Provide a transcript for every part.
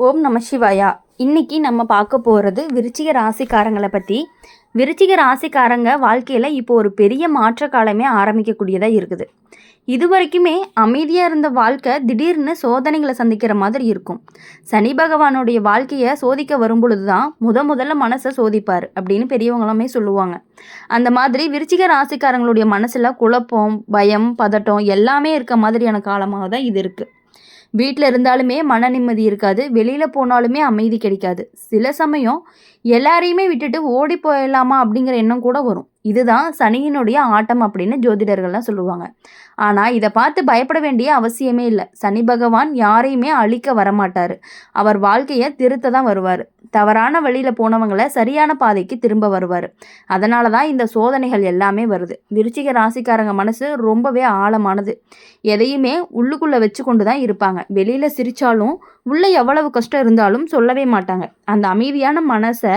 ஓம் நம சிவாயா. இன்னைக்கு நம்ம பார்க்க போகிறது விருச்சிக ராசிக்காரங்களை பற்றி. விருச்சிக ராசிக்காரங்க வாழ்க்கையில் இப்போ ஒரு பெரிய மாற்ற காலமே ஆரம்பிக்கக்கூடியதாக இருக்குது. இது வரைக்குமே அமைதியாக இருந்த வாழ்க்கை திடீர்னு சோதனைகளை சந்திக்கிற மாதிரி இருக்கும். சனி பகவானுடைய வாழ்க்கையை சோதிக்க வரும்பொழுது தான் முதல்ல மனசை சோதிப்பார் அப்படின்னு பெரியவங்களுமே சொல்லுவாங்க. அந்த மாதிரி விருச்சிக ராசிக்காரங்களுடைய மனசில் குழப்பம், பயம், பதட்டம் எல்லாமே இருக்க மாதிரியான காலமாக தான் இது இருக்குது. வீட்டில் இருந்தாலுமே மன நிம்மதி இருக்காது, வெளியில் போனாலுமே அமைதி கிடைக்காது. சில சமயம் எல்லாரையுமே விட்டுட்டு ஓடி போயிடலாமா அப்படிங்கிற எண்ணம் கூட வரும். இதுதான் சனியினுடைய ஆட்டம் அப்படின்னு ஜோதிடர்கள்லாம் சொல்லுவாங்க. ஆனால் இதை பார்த்து பயப்பட வேண்டிய அவசியமே இல்லை. சனி பகவான் யாரையுமே அழிக்க வரமாட்டார். அவர் வாழ்க்கையை திருத்த தான் வருவார். தவறான வழியில் போனவங்களை சரியான பாதைக்கு திரும்ப வருவார். அதனால தான் இந்த சோதனைகள் எல்லாமே வருது. விருச்சிக ராசிக்காரங்க மனசு ரொம்பவே ஆழமானது. எதையுமே உள்ளுக்குள்ளே வச்சு கொண்டு தான் இருப்பாங்க. வெளியில் சிரித்தாலும் உள்ளே எவ்வளவு கஷ்டம் இருந்தாலும் சொல்லவே மாட்டாங்க. அந்த அமைதியான மனசை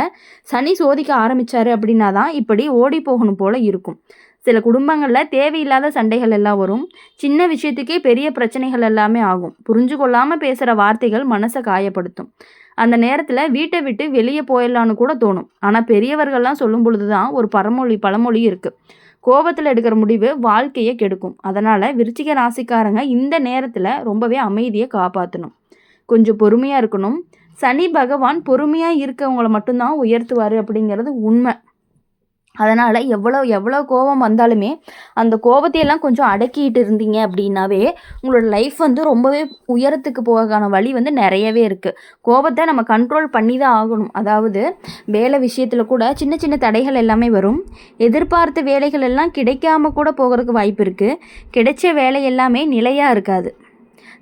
சனி சோதிக்க ஆரம்பித்தார் அப்படின்னா தான் இப்படி ஓடி போகணும் போல இருக்கும். சில குடும்பங்களில் தேவையில்லாத சண்டைகள் எல்லாம் வரும். சின்ன விஷயத்துக்கே பெரிய பிரச்சனைகள் எல்லாமே ஆகும். புரிஞ்சு கொள்ளாமல் பேசுகிற வார்த்தைகள் மனசை காயப்படுத்தும். அந்த நேரத்தில் வீட்டை விட்டு வெளியே போயிடலான்னு கூட தோணும். ஆனால் பெரியவர்கள்லாம் சொல்லும் பொழுது தான் ஒரு பழமொழி இருக்குது. கோபத்தில் எடுக்கிற முடிவு வாழ்க்கையை கெடுக்கும். அதனால் விருச்சிக ராசிக்காரங்க இந்த நேரத்தில் ரொம்பவே அமைதியை காப்பாற்றணும். கொஞ்சம் பொறுமையாக இருக்கணும். சனி பகவான் பொறுமையாக இருக்கவங்களை மட்டும்தான் உயர்த்துவார் அப்படிங்கிறது உண்மை. அதனால் எவ்வளோ கோபம் வந்தாலுமே அந்த கோபத்தையெல்லாம் கொஞ்சம் அடக்கிட்டு இருந்தீங்க அப்படின்னாவே உங்களோட லைஃப் ரொம்பவே உயரத்துக்கு போகிறதுக்கான வழி நிறையவே இருக்குது. கோபத்தை நம்ம கண்ட்ரோல் பண்ணி தான் ஆகணும். அதாவது வேலை விஷயத்தில் கூட சின்ன சின்ன தடைகள் எல்லாமே வரும். எதிர்பார்த்த வேலைகள் எல்லாம் கிடைக்காம கூட போகிறதுக்கு வாய்ப்பு இருக்குது. கிடைச்ச வேலை எல்லாமே நிலையாக இருக்காது.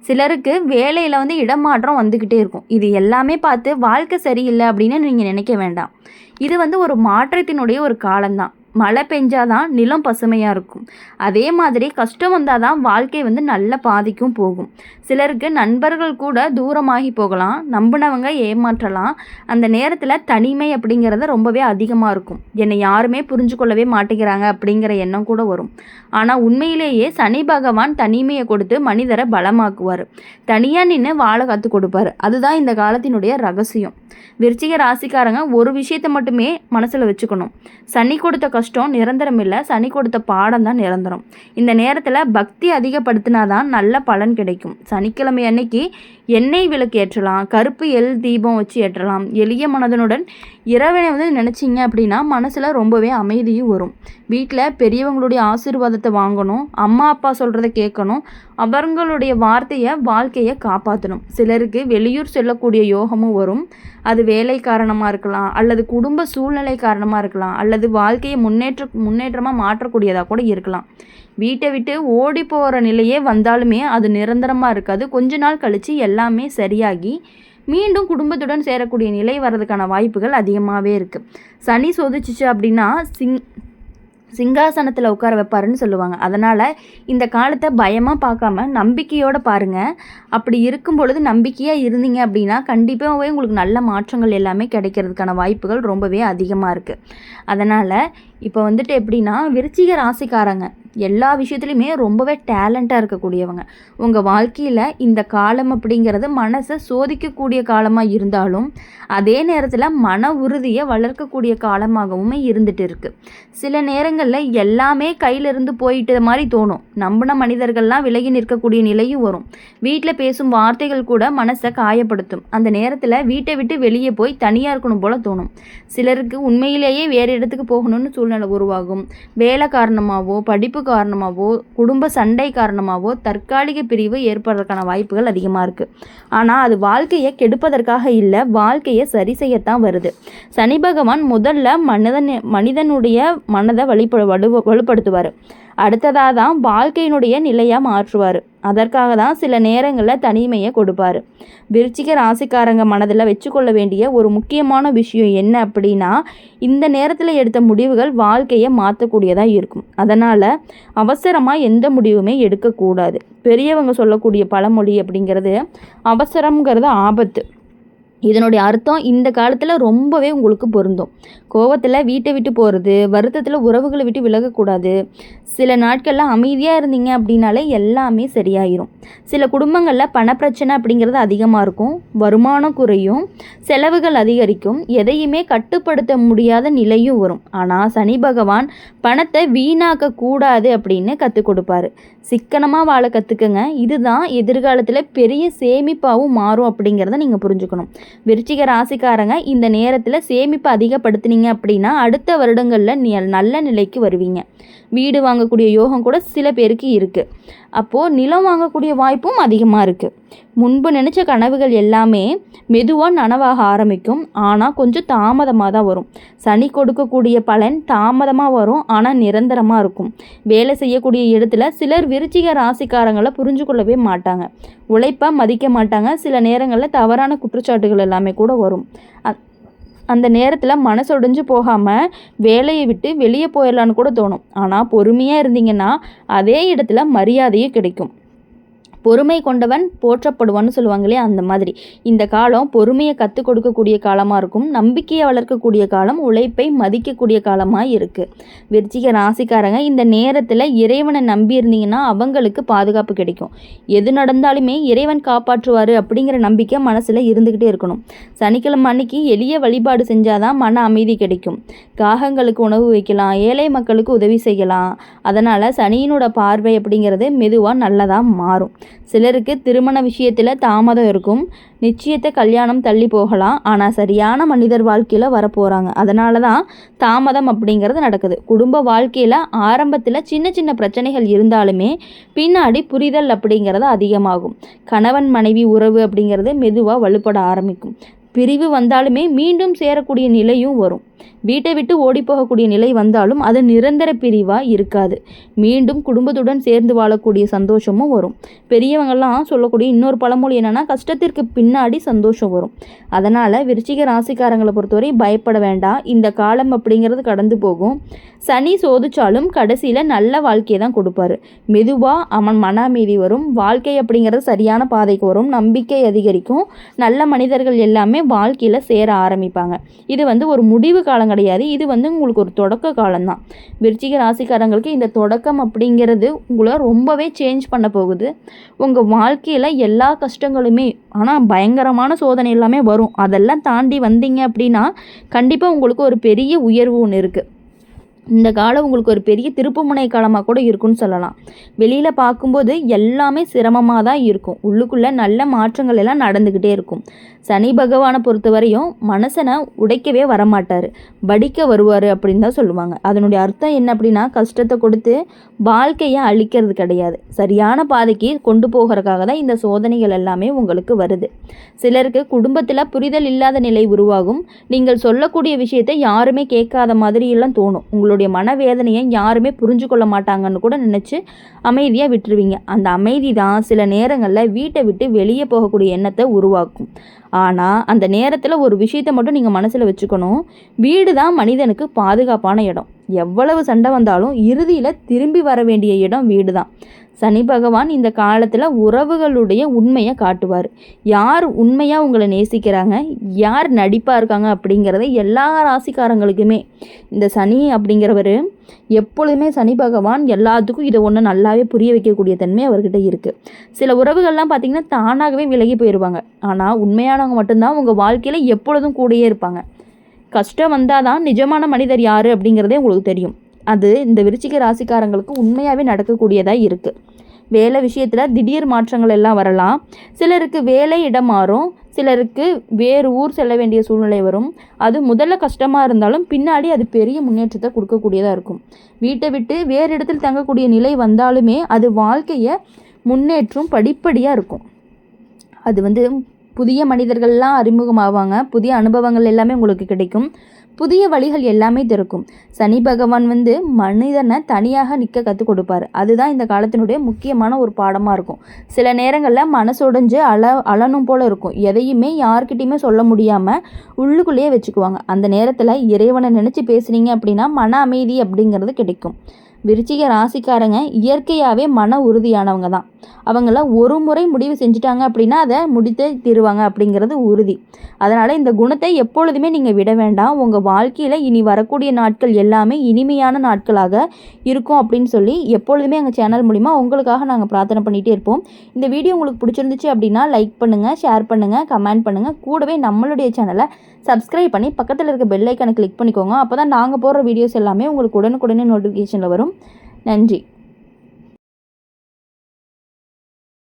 சிலருக்கு வேலையில் இடமாற்றம் வந்துக்கிட்டே இருக்கும். இது எல்லாமே பார்த்து வாழ்க்கை சரியில்லை அப்படின்னு நீங்கள் நினைக்க வேண்டாம். இது ஒரு மாற்றத்தினுடைய ஒரு காலம்தான். மழை பெஞ்சாதான் நிலம் பசுமையாக இருக்கும். அதே மாதிரி கஷ்டம் வந்தால் தான் வாழ்க்கை நல்ல பாதிக்கும் போகும். சிலருக்கு நண்பர்கள் கூட தூரமாகி போகலாம், நம்பினவங்க ஏமாற்றலாம். அந்த நேரத்தில் தனிமை அப்படிங்கிறது ரொம்பவே அதிகமாக இருக்கும். என்னை யாருமே புரிஞ்சு கொள்ளவே மாட்டேங்கிறாங்க அப்படிங்கிற எண்ணம் கூட வரும். ஆனால் உண்மையிலேயே சனி பகவான் தனிமையை கொடுத்து மனிதரை பலமாக்குவார். தனியாக நின்று வாழ கற்றுக் கொடுப்பார். அதுதான் இந்த காலத்தினுடைய ரகசியம். விருச்சிக ராசிக்காரங்க ஒரு விஷயத்தை மட்டுமே மனசில் வச்சுக்கணும். சனி கொடுத்த கஷ்டம் நிரந்தரம் இல்லை, சனி கொடுத்த பாடம் தான் நிரந்தரம். இந்த நேரத்தில் பக்தி அதிகப்படுத்தினாதான் நல்ல பலன் கிடைக்கும். சனிக்கிழமை அன்னைக்கு எண்ணெய் விளக்கு ஏற்றலாம், கருப்பு எள் தீபம் வச்சு ஏற்றலாம். எளிய மனதனுடன் இறைவனை நினச்சிங்க அப்படின்னா மனசில் ரொம்பவே அமைதியும் வரும். வீட்டில் பெரியவங்களுடைய ஆசீர்வாதத்தை வாங்கணும், அம்மா அப்பா சொல்கிறத கேட்கணும், அவர்களுடைய வாழ்க்கையை காப்பாற்றணும். சிலருக்கு வெளியூர் செல்லக்கூடிய யோகமும் வரும். அது வேலை காரணமாக இருக்கலாம், அல்லது குடும்ப சூழ்நிலை காரணமாக இருக்கலாம், அல்லது வாழ்க்கையை முன்னேற்றமாக மாற்றக்கூடியதாக கூட இருக்கலாம். வீட்டை விட்டு ஓடி போகிற நிலையே வந்தாலுமே அது நிரந்தரமாக இருக்காது. கொஞ்ச நாள் கழித்து எல்லாமே சரியாகி மீண்டும் குடும்பத்துடன் சேரக்கூடிய நிலை வர்றதுக்கான வாய்ப்புகள் அதிகமாகவே இருக்குது. சனி சோதிச்சிச்சு அப்படின்னா சிங்காசனத்தில் உட்கார வைப்பாருன்னு சொல்லுவாங்க. அதனால் இந்த காலத்தை பயமாக பார்க்காம நம்பிக்கையோடு பாருங்கள். அப்படி இருக்கும் பொழுது நம்பிக்கையாக இருந்தீங்க அப்படின்னா கண்டிப்பாகவே உங்களுக்கு நல்ல மாற்றங்கள் எல்லாமே கிடைக்கிறதுக்கான வாய்ப்புகள் ரொம்பவே அதிகமாக இருக்குது. அதனால் இப்போ எப்படின்னா விருச்சிக ராசிக்காரங்க எல்லா விஷயத்துலையுமே ரொம்பவே டேலண்ட்டாக இருக்கக்கூடியவங்க. உங்கள் வாழ்க்கையில் இந்த காலம் அப்படிங்கிறது மனசை சோதிக்கக்கூடிய காலமாக இருந்தாலும் அதே நேரத்தில் மன உறுதியை வளர்க்கக்கூடிய காலமாகவும் இருந்துட்டு இருக்குது. சில நேரங்களில் எல்லாமே கையிலிருந்து போயிட்ட மாதிரி தோணும். நம்பின மனிதர்கள்லாம் விலகி நிற்கக்கூடிய நிலையும் வரும். வீட்டில் பேசும் வார்த்தைகள் கூட மனசை காயப்படுத்தும். அந்த நேரத்தில் வீட்டை விட்டு வெளியே போய் தனியாக இருக்கணும் போல தோணும். சிலருக்கு உண்மையிலேயே வேறு இடத்துக்கு போகணும்னு சூழ்நிலை உருவாகும். வேலை காரணமாகவோ, படிப்பு காரணமாகவோ, குடும்ப சண்டை காரணமாகவோ தற்காலிக பிரிவு ஏற்படுறதுக்கான வாய்ப்புகள் அதிகமாக இருக்குது. ஆனால் அது வாழ்க்கையை கெடுப்பதற்காக இல்லை, வாழ்க்கையை சரி செய்யத்தான் வருது. சனி பகவான் முதல்ல மனிதனுடைய மனதை வலுப்படுத்துவார். அடுத்ததாக தான் வாழ்க்கையினுடைய நிலையாக மாற்றுவார். அதற்காக தான் சில நேரங்களில் தனிமையை கொடுப்பார். விருச்சிக ராசிக்காரங்க மனதில் வச்சுக்கொள்ள வேண்டிய ஒரு முக்கியமான விஷயம் என்ன அப்படின்னா, இந்த நேரத்தில் எடுத்த முடிவுகள் வாழ்க்கையை மாற்றக்கூடியதாக இருக்கும். அதனால் அவசரமாக எந்த முடிவுமே எடுக்கக்கூடாது. பெரியவங்க சொல்லக்கூடிய பழமொழி அப்படிங்கிறது அவசரங்கிறது ஆபத்து. இதனுடைய அர்த்தம் இந்த காலத்தில் ரொம்பவே உங்களுக்கு பொருந்தும். கோவத்தில் வீட்டை விட்டு போகிறது, வருத்தத்தில் உறவுகளை விட்டு விலகக்கூடாது. சில நாட்களில் அமைதியாக இருந்தீங்க அப்படின்னாலே எல்லாமே சரியாயிரும். சில குடும்பங்களில் பணப்பிரச்சனை அப்படிங்கிறது அதிகமாக இருக்கும், வருமானம் குறையும், செலவுகள் அதிகரிக்கும், எதையுமே கட்டுப்படுத்த முடியாத நிலையும் வரும். ஆனால் சனி பகவான் பணத்தை வீணாக்க கூடாது அப்படின்னு கற்றுக் கொடுப்பாரு. சிக்கனமாக வாழ கற்றுக்குங்க. இதுதான் எதிர்காலத்தில் பெரிய சேமிப்பாகவும் மாறும் அப்படிங்கிறத நீங்கள் புரிஞ்சுக்கணும். விருச்சிக ராசிக்காரங்க இந்த நேரத்தில் சேமிப்பை அதிகப்படுத்தினீங்க அப்படின்னா அடுத்த வருடங்களில் நல்ல நிலைக்கு வருவீங்க. வீடு வாங்கக்கூடிய யோகம் கூட சில பேருக்கு இருக்குது. அப்போது நிலம் வாங்கக்கூடிய வாய்ப்பும் அதிகமாக இருக்குது. முன்பு நினச்ச கனவுகள் எல்லாமே மெதுவாக நனவாக ஆரம்பிக்கும். ஆனால் கொஞ்சம் தாமதமாக தான் வரும். சனி கொடுக்கக்கூடிய பலன் தாமதமாக வரும், ஆனால் நிரந்தரமாக இருக்கும். வேலை செய்யக்கூடிய இடத்துல சிலர் விருச்சிக ராசிக்காரங்களை புரிஞ்சு கொள்ளவே மாட்டாங்க, உழைப்பை மதிக்க மாட்டாங்க. சில நேரங்களில் தவறான குற்றச்சாட்டுகள் எல்லாமே கூட வரும். அந்த நேரத்தில் மனசொடைஞ்சு போகாமல் வேலையை விட்டு வெளியே போயிடலான்னு கூட தோணும். ஆனால் பொறுமையாக இருந்தீங்கன்னா அதே இடத்துல மரியாதையும் கிடைக்கும். பொறுமை கொண்டவன் போற்றப்படுவான்னு சொல்லுவாங்க இல்லையா, அந்த மாதிரி இந்த காலம் பொறுமையை கற்றுக் கொடுக்கக்கூடிய காலமாக இருக்கும். நம்பிக்கையை வளர்க்கக்கூடிய காலம், உழைப்பை மதிக்கக்கூடிய காலமாக இருக்குது. விருச்சிக ராசிக்காரங்க இந்த நேரத்தில் இறைவனை நம்பி இருந்தீங்கன்னா அவங்களுக்கு பாதுகாப்பு கிடைக்கும். எது நடந்தாலுமே இறைவன் காப்பாற்றுவார் அப்படிங்கிற நம்பிக்கை மனசில் இருந்துக்கிட்டே இருக்கணும். சனிக்கிழமை அன்னைக்கு எளிய வழிபாடு செஞ்சாதான் மன அமைதி கிடைக்கும். காகங்களுக்கு உணவு வைக்கலாம், ஏழை மக்களுக்கு உதவி செய்யலாம். அதனால் சனியினோட பார்வை அப்படிங்கிறது மெதுவாக நல்லதாக மாறும். சிலருக்கு திருமண விஷயத்தில் தாமதம் இருக்கும். நிச்சயத்தை கல்யாணம் தள்ளி போகலாம், ஆனால் சரியான மனிதர் வாழ்க்கையில் வரப்போகிறாங்க. அதனால தான் தாமதம் அப்படிங்கிறது நடக்குது. குடும்ப வாழ்க்கையில் ஆரம்பத்தில் சின்ன சின்ன பிரச்சனைகள் இருந்தாலுமே பின்னாடி புரிதல் அப்படிங்கிறது அதிகமாகும். கணவன் மனைவி உறவு அப்படிங்கிறது மெதுவாக வலுப்பட ஆரம்பிக்கும். பிரிவு வந்தாலுமே மீண்டும் சேரக்கூடிய நிலையும் வரும். வீட்டை விட்டு ஓடி போகக்கூடிய நிலை வந்தாலும் அது நிரந்தர பிரிவாக இருக்காது. மீண்டும் குடும்பத்துடன் சேர்ந்து வாழக்கூடிய சந்தோஷமும் வரும். பெரியவங்கள்லாம் சொல்லக்கூடிய இன்னொரு பழமொழி என்னென்னா, கஷ்டத்திற்கு பின்னாடி சந்தோஷம் வரும். அதனால் விருச்சிக ராசிக்காரங்களை பொறுத்தவரை பயப்பட வேண்டாம். இந்த காலம் அப்படிங்கிறது கடந்து போகும். சனி சோதிச்சாலும் கடைசியில் நல்ல வாழ்க்கையை தான் கொடுப்பாரு. மெதுவாக அவன் மன அமைதி வரும். வாழ்க்கை அப்படிங்கிறது சரியான பாதைக்கு வரும். நம்பிக்கை அதிகரிக்கும். நல்ல மனிதர்கள் எல்லாமே வாழ்க்கையில் சேர ஆரம்பிப்பாங்க. இது ஒரு முடிவு காலம் கிடையாது, இது உங்களுக்கு ஒரு தொடக்க காலம்தான். விருச்சிக ராசிக்காரங்களுக்கு இந்த தொடக்கம் அப்படிங்கிறது உங்களை ரொம்பவே சேஞ்ச் பண்ண போகுது. உங்கள் வாழ்க்கையில் எல்லா கஷ்டங்களுமே, ஆனால் பயங்கரமான சோதனை எல்லாமே வரும். அதெல்லாம் தாண்டி வந்தீங்க அப்படின்னா கண்டிப்பாக உங்களுக்கு ஒரு பெரிய உயர்வு ஒன்று இருக்குது. இந்த காலம் உங்களுக்கு ஒரு பெரிய திருப்புமுனை காலமாக கூட இருக்குன்னு சொல்லலாம். வெளியில் பார்க்கும்போது எல்லாமே சிரமமாக தான் இருக்கும். உள்ளுக்குள்ளே நல்ல மாற்றங்கள் எல்லாம் நடந்துக்கிட்டே இருக்கும். சனி பகவானை பொறுத்த வரையும் மனசனை உடைக்கவே வரமாட்டார், படிக்க வருவார் அப்படின்னு தான் சொல்லுவாங்க. அதனுடைய அர்த்தம் என்ன அப்படின்னா, கஷ்டத்தை கொடுத்து வாழ்க்கையை அழிக்கிறது கிடையாது, சரியான பாதைக்கு கொண்டு போகிறதுக்காக தான் இந்த சோதனைகள் எல்லாமே உங்களுக்கு வருது. சிலருக்கு குடும்பத்தில் புரிதல் இல்லாத நிலை உருவாகும். நீங்கள் சொல்லக்கூடிய விஷயத்தை யாருமே கேட்காத மாதிரி எல்லாம் தோணும். உங்களுடைய மனவேதனையை யாருமே புரிஞ்சு கொள்ள மாட்டாங்கன்னு கூட நினச்சி அமைதியாக விட்டுருவீங்க. அந்த அமைதி தான் சில நேரங்களில் வீட்டை விட்டு வெளியே போகக்கூடிய எண்ணத்தை உருவாக்கும். ஆனால் அந்த நேரத்தில் ஒரு விஷயத்தை மட்டும் நீங்கள் மனசில் வச்சுக்கணும், வீடு தான் மனிதனுக்கு பாதுகாப்பான இடம். எவ்வளவு சண்டை வந்தாலும் இறுதியில் திரும்பி வர வேண்டிய இடம் வீடு தான். சனி பகவான் இந்த காலத்தில் உறவுகளுடைய உண்மையை காட்டுவார். யார் உண்மையாக உங்களை நேசிக்கிறாங்க, யார் நடிப்பாக இருக்காங்க அப்படிங்கிறத எல்லா ராசிக்காரங்களுக்குமே இந்த சனி அப்படிங்கிறவர் எப்பொழுதுமே, சனி பகவான் எல்லாத்துக்கும் இதை ஒன்று நல்லாவே புரிய வைக்கக்கூடிய தன்மை அவர்கிட்ட இருக்குது. சில உறவுகள்லாம் பார்த்திங்கன்னா தானாகவே விலகி போயிடுவாங்க. ஆனால் உண்மையானவங்க மட்டும்தான் உங்கள் வாழ்க்கையில் எப்பொழுதும் கூடயே இருப்பாங்க. கஷ்டம் வந்தால் தான் நிஜமான மனிதர் யார் அப்படிங்கிறதே உங்களுக்கு தெரியும். அது இந்த விருச்சிக ராசிக்காரங்களுக்கு உண்மையாகவே நடக்கக்கூடியதாக இருக்குது. வேலை விஷயத்தில் திடீர் மாற்றங்கள் எல்லாம் வரலாம். சிலருக்கு வேலை இடம் மாறும், சிலருக்கு வேறு ஊர் செல்ல வேண்டிய சூழ்நிலை வரும். அது முதல்ல கஷ்டமாக இருந்தாலும் பின்னாடி அது பெரிய முன்னேற்றத்தை கொடுக்கக்கூடியதாக இருக்கும். வீட்டை விட்டு வேறு இடத்தில் தங்கக்கூடிய நிலை வந்தாலுமே அது வாழ்க்கையை முன்னேற்றம் படிப்படியாக இருக்கும். அது புதிய மனிதர்கள்லாம் அறிமுகமாவாங்க. புதிய அனுபவங்கள் எல்லாமே உங்களுக்கு கிடைக்கும். புதிய வழிகள் எல்லாமே திறக்கும். சனி பகவான் மனிதனை தனியாக நிற்க கற்றுக் கொடுப்பார். அதுதான் இந்த காலத்தினுடைய முக்கியமான ஒரு பாடமாக இருக்கும். சில நேரங்களில் மனசொடைஞ்சு அழனும் போல் இருக்கும். எதையுமே யார்கிட்டையுமே சொல்ல முடியாமல் உள்ளுக்குள்ளேயே வச்சுக்குவாங்க. அந்த நேரத்தில் இறைவனை நினச்சி பேசுனீங்க அப்படின்னா மன அமைதி அப்படிங்கிறது கிடைக்கும். விருச்சிக ராசிக்காரங்க இயற்கையாகவே மன உறுதியானவங்க தான். அவங்கள ஒரு முறை முடிவு செஞ்சுட்டாங்க அப்படின்னா அதை முடித்தே தீருவாங்க அப்படிங்கிறது உறுதி. அதனால் இந்த குணத்தை எப்பொழுதுமே நீங்கள் விட வேண்டாம். உங்கள் வாழ்க்கையில் இனி வரக்கூடிய நாட்கள் எல்லாமே இனிமையான நாட்களாக இருக்கும் அப்படின்னு சொல்லி எப்பொழுதுமே எங்கள் சேனல் மூலிமா உங்களுக்காக நாங்கள் பிரார்த்தனை பண்ணிகிட்டே இருப்போம். இந்த வீடியோ உங்களுக்கு பிடிச்சிருந்துச்சு அப்படின்னா லைக் பண்ணுங்கள், ஷேர் பண்ணுங்கள், கமெண்ட் பண்ணுங்கள். கூடவே நம்மளுடைய சேனலை சப்ஸ்கிரைப் பண்ணி பக்கத்தில் இருக்க பெல் ஐக்கானை கிளிக் பண்ணிக்கோங்க. அப்போ தான் நாங்கள் போடுற வீடியோஸ் எல்லாமே உங்களுக்கு உடனுக்குடனே நோட்டிஃபிகேஷனில் வரும். நன்றி.